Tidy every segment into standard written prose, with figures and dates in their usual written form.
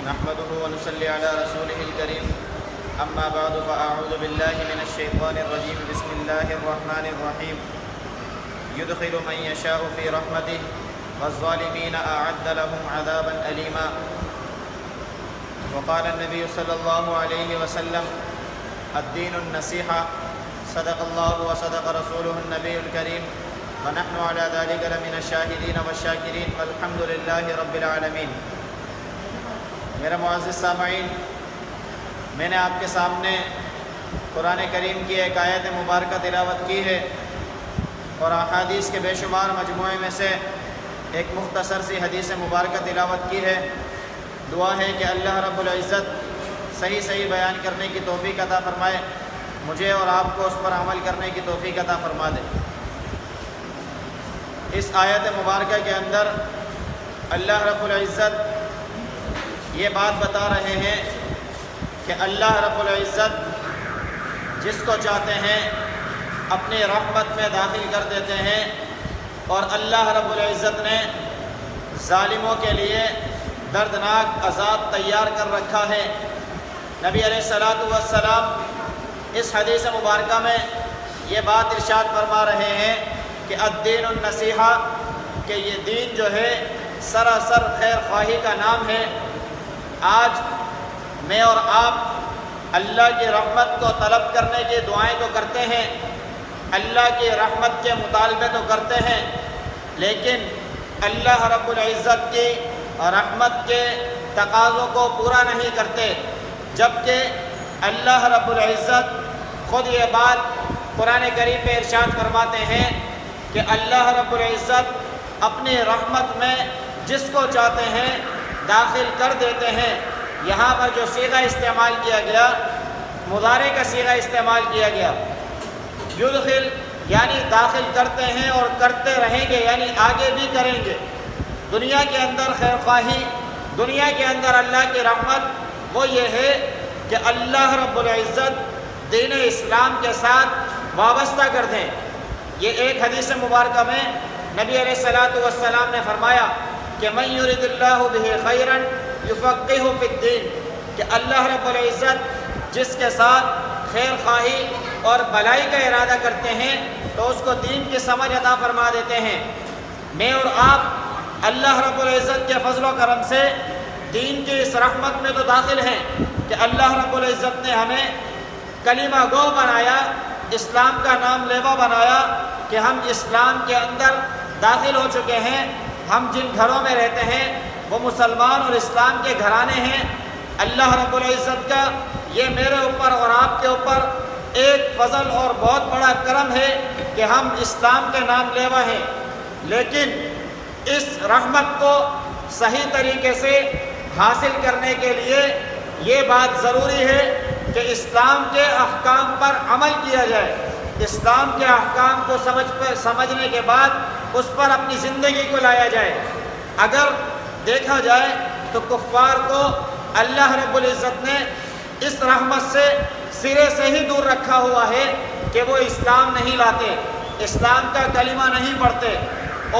نحمده ونصلي على رسوله الكريم أما بعد فأعوذ بالله من الشيطان الرجيم بسم الله الرحمن الرحيم يدخل من يشاء في رحمته والظالمين أعد لهم عذابا أليما وقال النبي صلى الله عليه وسلم الدين النصيحة صدق الله وصدق رسوله النبي الكريم ونحن على ذلك لمن الشاهدين والشاكرين والحمد لله رب العالمين۔ میرے معزز سامعین، میں نے آپ کے سامنے قرآن کریم کی ایک آیت مبارکہ تلاوت کی ہے اور احادیث کے بے شمار مجموعے میں سے ایک مختصر سی حدیث مبارکہ تلاوت کی ہے۔ دعا ہے کہ اللہ رب العزت صحیح بیان کرنے کی توفیق عطا فرمائے، مجھے اور آپ کو اس پر عمل کرنے کی توفیق عطا فرما دے۔ اس آیت مبارکہ کے اندر اللہ رب العزت یہ بات بتا رہے ہیں کہ اللہ رب العزت جس کو چاہتے ہیں اپنی رحمت میں داخل کر دیتے ہیں، اور اللہ رب العزت نے ظالموں کے لیے دردناک عذاب تیار کر رکھا ہے۔ نبی علیہ الصلوۃ والسلام اس حدیث مبارکہ میں یہ بات ارشاد فرما رہے ہیں کہ الدین النصیحہ، کہ یہ دین جو ہے سراسر خیر خواہی کا نام ہے۔ آج میں اور آپ اللہ کی رحمت کو طلب کرنے کی دعائیں تو کرتے ہیں، اللہ کی رحمت کے مطالبے تو کرتے ہیں، لیکن اللہ رب العزت کی رحمت کے تقاضوں کو پورا نہیں کرتے، جبکہ اللہ رب العزت خود یہ بات قرآن کریم میں ارشاد فرماتے ہیں کہ اللہ رب العزت اپنی رحمت میں جس کو چاہتے ہیں داخل کر دیتے ہیں۔ یہاں پر جو صیغہ استعمال کیا گیا، مضارع کا صیغہ استعمال کیا گیا، یدخل یعنی داخل کرتے ہیں اور کرتے رہیں گے، یعنی آگے بھی کریں گے۔ دنیا کے اندر خیر خواہی، دنیا کے اندر اللہ کی رحمت وہ یہ ہے کہ اللہ رب العزت دین اسلام کے ساتھ وابستہ کر دیں۔ یہ ایک حدیث مبارکہ میں نبی علیہ الصلوۃ والسلام نے فرمایا کہ من یرد اللہ بہ خیرا یفقہہ فی الدین، کہ اللہ رب العزت جس کے ساتھ خیر خواہی اور بھلائی کا ارادہ کرتے ہیں تو اس کو دین کی سمجھ عطا فرما دیتے ہیں۔ میں اور آپ اللہ رب العزت کے فضل و کرم سے دین کی اس رحمت میں تو داخل ہیں کہ اللہ رب العزت نے ہمیں کلمہ گو بنایا، اسلام کا نام لیوا بنایا کہ ہم اسلام کے اندر داخل ہو چکے ہیں۔ ہم جن گھروں میں رہتے ہیں وہ مسلمان اور اسلام کے گھرانے ہیں۔ اللہ رب العزت کا یہ میرے اوپر اور آپ کے اوپر ایک فضل اور بہت بڑا کرم ہے کہ ہم اسلام کے نام لیوا ہیں، لیکن اس رحمت کو صحیح طریقے سے حاصل کرنے کے لیے یہ بات ضروری ہے کہ اسلام کے احکام پر عمل کیا جائے۔ اسلام کے احکام کو سمجھنے کے بعد اس پر اپنی زندگی کو لایا جائے۔ اگر دیکھا جائے تو کفار کو اللہ رب العزت نے اس رحمت سے سرے سے ہی دور رکھا ہوا ہے کہ وہ اسلام نہیں لاتے، اسلام کا کلمہ نہیں پڑھتے،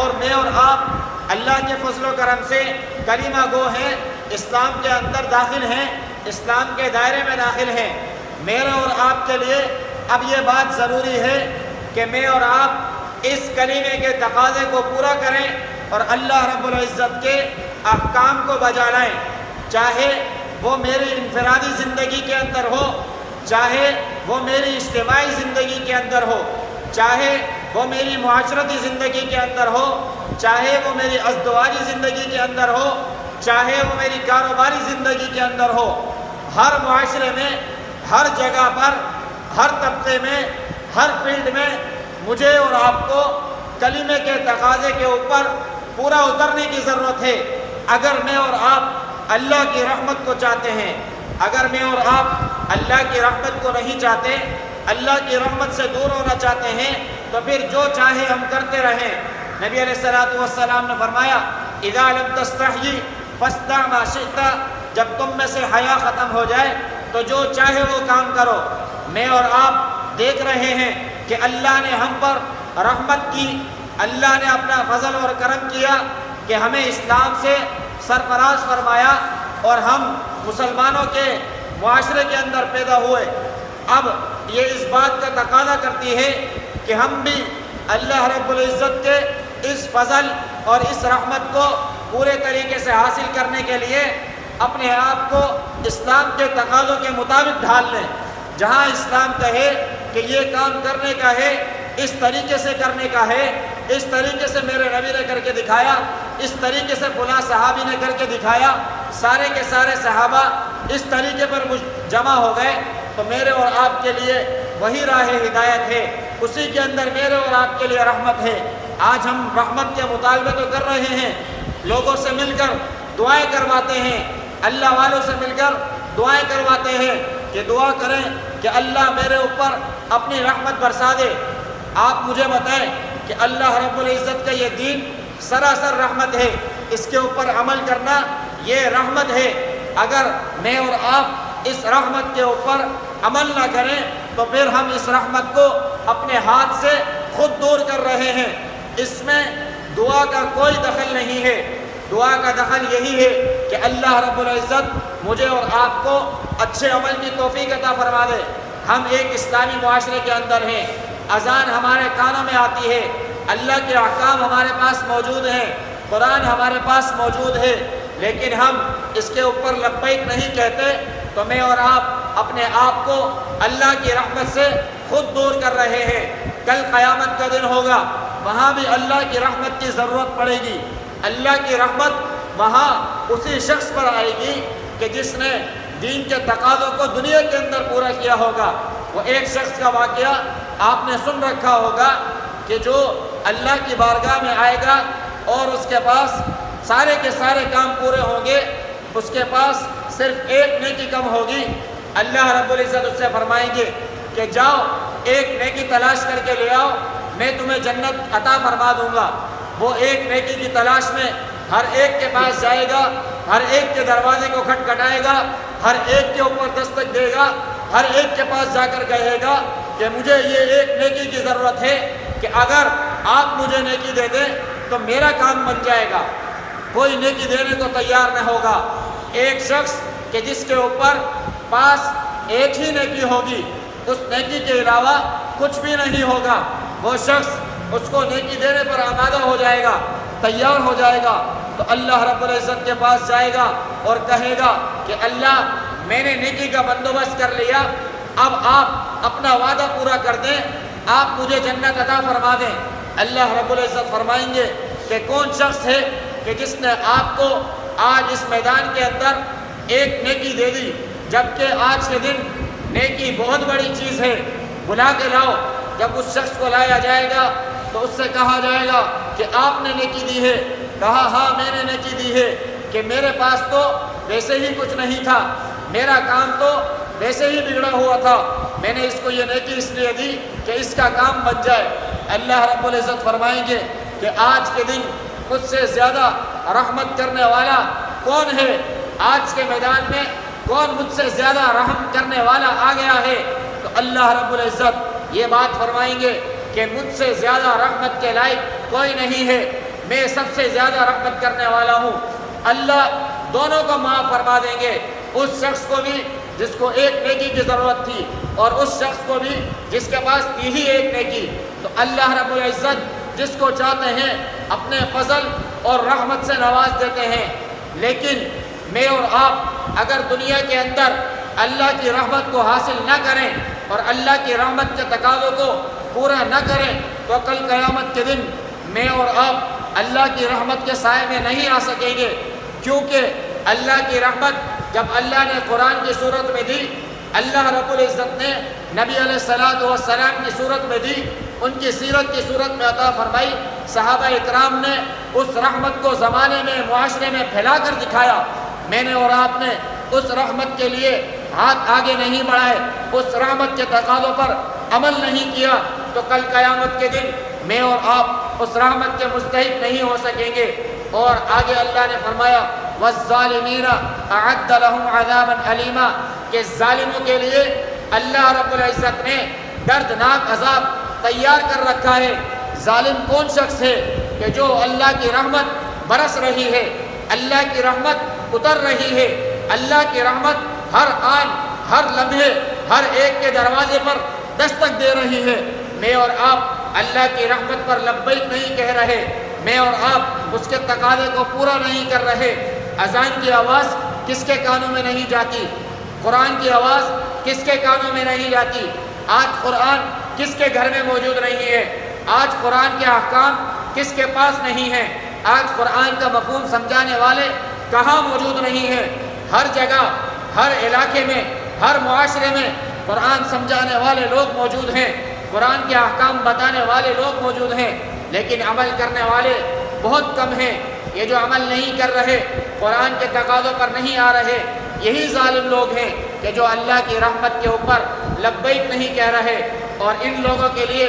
اور میں اور آپ اللہ کے فضل و کرم سے کلمہ گو ہیں، اسلام کے اندر داخل ہیں، اسلام کے دائرے میں داخل ہیں۔ میرے اور آپ کے لیے اب یہ بات ضروری ہے کہ میں اور آپ اس کلمے کے تقاضے کو پورا کریں اور اللہ رب العزت کے احکام کو بجا لائیں، چاہے وہ میری انفرادی زندگی کے اندر ہو، چاہے وہ میری اجتماعی زندگی کے اندر ہو، چاہے وہ میری معاشرتی زندگی کے اندر ہو، چاہے وہ میری ازدواجی زندگی کے اندر ہو، چاہے وہ میری کاروباری زندگی کے اندر ہو۔ ہر معاشرے میں، ہر جگہ پر، ہر طبقے میں، ہر فیلڈ میں مجھے اور آپ کو کلمے کے تقاضے کے اوپر پورا اترنے کی ضرورت ہے۔ اگر میں اور آپ اللہ کی رحمت کو چاہتے ہیں، اگر میں اور آپ اللہ کی رحمت کو نہیں چاہتے، اللہ کی رحمت سے دور ہونا چاہتے ہیں، تو پھر جو چاہے ہم کرتے رہیں۔ نبی علیہ الصلوۃ والسلام نے فرمایا اذا لم تستحی فاصنع ما شئت، جب تم میں سے حیا ختم ہو جائے تو جو چاہے وہ کام کرو۔ میں اور آپ دیکھ رہے ہیں کہ اللہ نے ہم پر رحمت کی، اللہ نے اپنا فضل اور کرم کیا کہ ہمیں اسلام سے سرفراز فرمایا، اور ہم مسلمانوں کے معاشرے کے اندر پیدا ہوئے، اب یہ اس بات کا تقاضا کرتی ہے کہ ہم بھی اللہ رب العزت کے اس فضل اور اس رحمت کو پورے طریقے سے حاصل کرنے کے لیے اپنے آپ کو اسلام کے تقاضوں کے مطابق ڈھال لیں۔ جہاں اسلام کہے کہ یہ کام کرنے کا ہے، اس طریقے سے کرنے کا ہے، اس طریقے سے میرے نبی نے کر کے دکھایا، اس طریقے سے فلاں صحابی نے کر کے دکھایا، سارے کے سارے صحابہ اس طریقے پر جمع ہو گئے، تو میرے اور آپ کے لیے وہی راہ ہدایت ہے، اسی کے اندر میرے اور آپ کے لیے رحمت ہے۔ آج ہم رحمت کے مطالبے تو کر رہے ہیں، لوگوں سے مل کر دعائیں کرواتے ہیں، اللہ والوں سے مل کر دعائیں کرواتے ہیں کہ دعا کریں کہ اللہ میرے اوپر اپنی رحمت برسا دے۔ آپ مجھے بتائیں کہ اللہ رب العزت کا یہ دین سراسر رحمت ہے، اس کے اوپر عمل کرنا یہ رحمت ہے۔ اگر میں اور آپ اس رحمت کے اوپر عمل نہ کریں تو پھر ہم اس رحمت کو اپنے ہاتھ سے خود دور کر رہے ہیں۔ اس میں دعا کا کوئی دخل نہیں ہے، دعا کا دخل یہی ہے کہ اللہ رب العزت مجھے اور آپ کو اچھے عمل کی توفیق عطا فرما دے۔ ہم ایک اسلامی معاشرے کے اندر ہیں، اذان ہمارے کانوں میں آتی ہے، اللہ کے احکام ہمارے پاس موجود ہیں، قرآن ہمارے پاس موجود ہے، لیکن ہم اس کے اوپر لبیک نہیں کہتے تو میں اور آپ اپنے آپ کو اللہ کی رحمت سے خود دور کر رہے ہیں۔ کل قیامت کا دن ہوگا، وہاں بھی اللہ کی رحمت کی ضرورت پڑے گی۔ اللہ کی رحمت وہاں اسی شخص پر آئے گی کہ جس نے دین کے تقاضوں کو دنیا کے اندر پورا کیا ہوگا۔ وہ ایک شخص کا واقعہ آپ نے سن رکھا ہوگا کہ جو اللہ کی بارگاہ میں آئے گا اور اس کے پاس سارے کے سارے کام پورے ہوں گے، اس کے پاس صرف ایک نیکی کم ہوگی۔ اللہ رب العزت اس سے فرمائیں گے کہ جاؤ ایک نیکی تلاش کر کے لے آؤ، میں تمہیں جنت عطا فرما دوں گا۔ وہ ایک نیکی کی تلاش میں ہر ایک کے پاس جائے گا، ہر ایک کے دروازے کو کھٹکھٹائے گا، ہر ایک کے اوپر دستک دے گا، ہر ایک کے پاس جا کر کہے گا کہ مجھے یہ ایک نیکی کی ضرورت ہے کہ اگر آپ مجھے نیکی دے دیں تو میرا کام بن جائے گا۔ کوئی نیکی دینے کو تیار نہ ہوگا۔ ایک شخص کہ جس کے اوپر پاس ایک ہی نیکی ہوگی، اس نیکی کے علاوہ کچھ بھی نہیں ہوگا، وہ شخص اس کو نیکی دینے پر آمادہ ہو جائے گا، تیار ہو جائے گا، تو اللہ رب العزت کے پاس جائے گا اور کہے گا کہ اللہ میں نے نیکی کا بندوبست کر لیا، اب آپ اپنا وعدہ پورا کر دیں، آپ مجھے جنت عطا فرما دیں۔ اللہ رب العزت فرمائیں گے کہ کون شخص ہے کہ جس نے آپ کو آج اس میدان کے اندر ایک نیکی دے دی، جبکہ آج کے دن نیکی بہت بڑی چیز ہے، بلا کے لاؤ۔ جب اس شخص کو لایا جائے گا تو اس سے کہا جائے گا کہ آپ نے نیکی دی ہے، کہا ہاں میں نے نیکی دی ہے، کہ میرے پاس تو ویسے ہی کچھ نہیں تھا، میرا کام تو ویسے ہی بگڑا ہوا تھا، میں نے اس کو یہ نیکی اس لیے دی کہ اس کا کام بن جائے۔ اللہ رب العزت فرمائیں گے کہ آج کے دن مجھ سے زیادہ رحمت کرنے والا کون ہے؟ آج کے میدان میں کون مجھ سے زیادہ رحم کرنے والا آ گیا ہے؟ تو اللہ رب العزت یہ بات فرمائیں گے کہ مجھ سے زیادہ رحمت کے لائق کوئی نہیں ہے، میں سب سے زیادہ رحمت کرنے والا ہوں۔ اللہ دونوں کو معاف فرما دیں گے، اس شخص کو بھی جس کو ایک نیکی کی ضرورت تھی اور اس شخص کو بھی جس کے پاس تھی ہی ایک نیکی۔ تو اللہ رب العزت جس کو چاہتے ہیں اپنے فضل اور رحمت سے نواز دیتے ہیں، لیکن میں اور آپ اگر دنیا کے اندر اللہ کی رحمت کو حاصل نہ کریں اور اللہ کی رحمت کے تقاضوں کو پورا نہ کریں تو کل قیامت کے دن میں اور آپ اللہ کی رحمت کے سائے میں نہیں آ سکیں گے، کیونکہ اللہ کی رحمت جب اللہ نے قرآن کی صورت میں دی، اللہ رب العزت نے نبی علیہ الصلوۃ والسلام کی صورت میں دی، ان کی سیرت کی صورت میں عطا فرمائی، صحابہ اکرام نے اس رحمت کو زمانے میں معاشرے میں پھیلا کر دکھایا۔ میں نے اور آپ نے اس رحمت کے لیے ہاتھ آگے نہیں بڑھائے، اس رحمت کے تقاضوں پر عمل نہیں کیا، تو کل قیامت کے دن میں اور آپ اس رحمت کے مستحق نہیں ہو سکیں گے۔ اور آگے اللہ نے فرمایا وَالظَّالِمِينَ أَعَدَّ لَهُمْ عَذَابًا أَلِيمًا، کہ ظالموں کے لیے اللہ رب العزت نے دردناک عذاب تیار کر رکھا ہے۔ ظالم کون شخص ہے کہ جو اللہ کی رحمت برس رہی ہے، اللہ کی رحمت اتر رہی ہے، اللہ کی رحمت ہر آن ہر لمحے ہر ایک کے دروازے پر دستک دے رہی ہے۔ میں اور آپ اللہ کی رحمت پر لبیک نہیں کہہ رہے، میں اور آپ اس کے تقاضے کو پورا نہیں کر رہے۔ اذان کی آواز کس کے کانوں میں نہیں جاتی؟ قرآن کی آواز کس کے کانوں میں نہیں جاتی؟ آج قرآن کس کے گھر میں موجود نہیں ہے؟ آج قرآن کے احکام کس کے پاس نہیں ہیں؟ آج قرآن کا مفہوم سمجھانے والے کہاں موجود نہیں ہیں؟ ہر جگہ، ہر علاقے میں، ہر معاشرے میں قرآن سمجھانے والے لوگ موجود ہیں، قرآن کے احکام بتانے والے لوگ موجود ہیں، لیکن عمل کرنے والے بہت کم ہیں۔ یہ جو عمل نہیں کر رہے، قرآن کے تقاضوں پر نہیں آ رہے، یہی ظالم لوگ ہیں کہ جو اللہ کی رحمت کے اوپر لبیک نہیں کہہ رہے۔ اور ان لوگوں کے لیے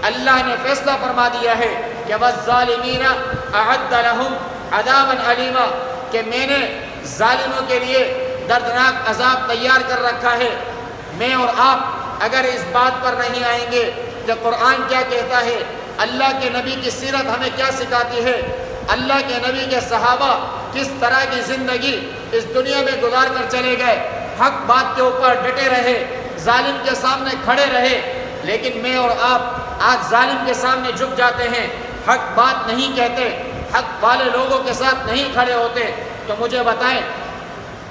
اللہ نے فیصلہ فرما دیا ہے کہ وَالظَّالِمِينَ أَعَدَّ لَهُمْ عَذَابًا أَلِيمًا، کہ میں نے ظالموں کے لیے دردناک عذاب تیار کر رکھا ہے۔ میں اور آپ اگر اس بات پر نہیں آئیں گے کہ قرآن کیا کہتا ہے، اللہ کے نبی کی سیرت ہمیں کیا سکھاتی ہے، اللہ کے نبی کے صحابہ کس طرح کی زندگی اس دنیا میں گزار کر چلے گئے، حق بات کے اوپر ڈٹے رہے، ظالم کے سامنے کھڑے رہے، لیکن میں اور آپ آج ظالم کے سامنے جھک جاتے ہیں، حق بات نہیں کہتے، حق والے لوگوں کے ساتھ نہیں کھڑے ہوتے۔ تو مجھے بتائیں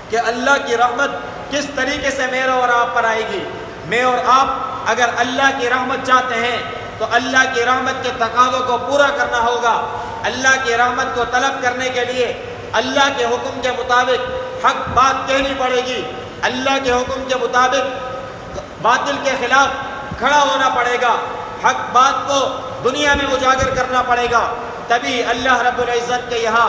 کہ اللہ کی رحمت کس طریقے سے میرے اور آپ پر آئے گی؟ میں اور آپ اگر اللہ کی رحمت چاہتے ہیں تو اللہ کی رحمت کے تقاضوں کو پورا کرنا ہوگا۔ اللہ کی رحمت کو طلب کرنے کے لیے اللہ کے حکم کے مطابق حق بات کہنی پڑے گی، اللہ کے حکم کے مطابق باطل کے خلاف کھڑا ہونا پڑے گا، حق بات کو دنیا میں اجاگر کرنا پڑے گا، تبھی اللہ رب العزت کے یہاں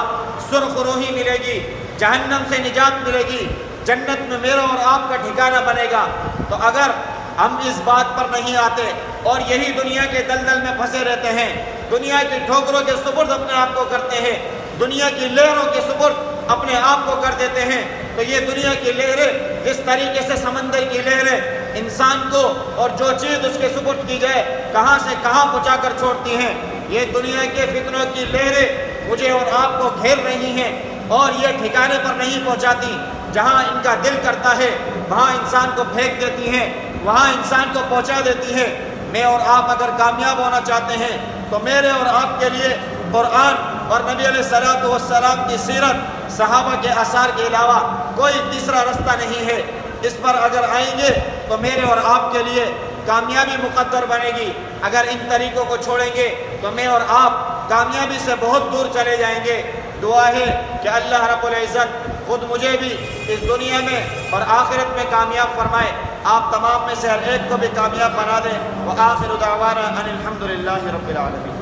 سرخ روحی ملے گی، جہنم سے نجات ملے گی، جنت میں میرا اور آپ کا ٹھکانہ بنے گا۔ تو اگر ہم اس بات پر نہیں آتے اور یہی دنیا کے دلدل میں پھنسے رہتے ہیں، دنیا کی ٹھوکروں کے سپرد اپنے آپ کو کرتے ہیں، دنیا کی لہروں کے سپرد اپنے آپ کو کر دیتے ہیں، تو یہ دنیا کی لہریں جس طریقے سے سمندر کی لہریں انسان کو اور جو چیز اس کے سپرد کی جائے کہاں سے کہاں پہنچا کر چھوڑتی ہیں، یہ دنیا کے فتنوں کی لہریں مجھے اور آپ کو گھیر رہی ہیں اور یہ ٹھکانے پر نہیں پہنچاتی۔ جہاں ان کا دل کرتا ہے وہاں انسان کو پھینک دیتی ہیں، وہاں انسان کو پہنچا دیتی ہے۔ میں اور آپ اگر کامیاب ہونا چاہتے ہیں تو میرے اور آپ کے لیے قرآن اور نبی علیہ الصلوۃ والسلام کی سیرت، صحابہ کے آثار کے علاوہ کوئی تیسرا رستہ نہیں ہے۔ اس پر اگر آئیں گے تو میرے اور آپ کے لیے کامیابی مقدر بنے گی۔ اگر ان طریقوں کو چھوڑیں گے تو میں اور آپ کامیابی سے بہت دور چلے جائیں گے۔ دعا ہے کہ اللہ رب العزت خود مجھے بھی اس دنیا میں اور آخرت میں کامیاب فرمائے، آپ تمام میں سے ہر ایک کو بھی کامیاب بنا دیں۔ وآخر دعوانا ان الحمدللہ رب العالمین۔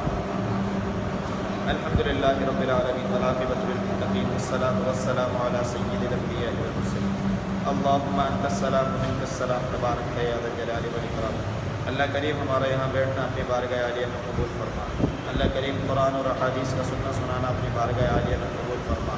الحمدللہ رب العالمین والعاقبۃ للمتقین والصلاۃ والسلام علی سید الانبیاء والمرسلین۔ اللہم انت السلام و منک السلام تبارک یا ذا الجلال والاکرام۔ اللہ کریم ہمارا یہاں بیٹھنا اپنی بارگاہ عالیہ میں قبول فرما۔ اللہ کریم قرآن اور احادیث کا سننا سنانا اپنی بارگاہ عالیہ میں قبول فرما۔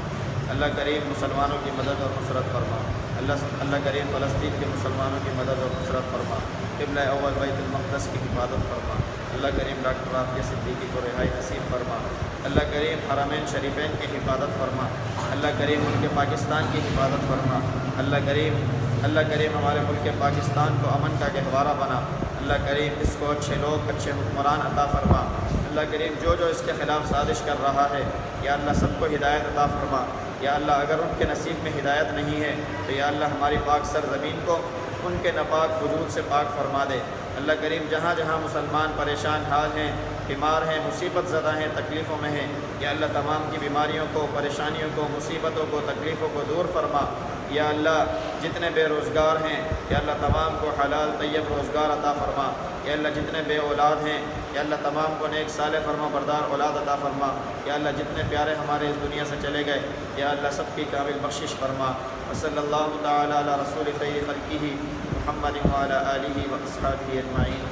اللہ کریم مسلمانوں کی مدد اور نصرت فرما۔ اللہ کریم فلسطین کے مسلمانوں کی مدد اور نصرت فرما۔ قبلہ اول بیت المقدس کی حفاظت فرما۔ اللہ کریم ڈاکٹر عافیہ صدیقی کو رہائی نصیب فرما۔ اللہ کریم حرمین شریفین کی حفاظت فرما۔ اللہ کریم ملک پاکستان کی حفاظت فرما۔ اللہ کریم ہمارے ملک پاکستان کو امن کا گہوارہ بنا۔ اللہ کریم اس کو اچھے لوگ، اچھے حکمران عطا فرما۔ اللہ کریم جو اس کے خلاف سازش کر رہا ہے یا اللہ سب کو ہدایت عطا فرما۔ یا اللہ اگر ان کے نصیب میں ہدایت نہیں ہے تو یا اللہ ہماری پاک سرزمین کو ان کے ناپاک وجود سے پاک فرما دے۔ اللہ کریم جہاں جہاں مسلمان پریشان حال ہیں، بیمار ہیں، مصیبت زدہ ہیں، تکلیفوں میں ہیں، یا اللہ تمام کی بیماریوں کو، پریشانیوں کو، مصیبتوں کو، تکلیفوں کو دور فرما۔ یا اللہ جتنے بے روزگار ہیں یا اللہ تمام کو حلال طیب روزگار عطا فرما۔ یا اللہ جتنے بے اولاد ہیں یا اللہ تمام کو نیک صالح فرما بردار اولاد عطا فرما۔ یا اللہ جتنے پیارے ہمارے اس دنیا سے چلے گئے یا اللہ سب کی کامل بخشش فرما۔ وصلی اللہ تعالی علی رسول خیر خلقہ محمد وعلی آلہ واصحابہ اجمعین،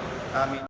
آمین۔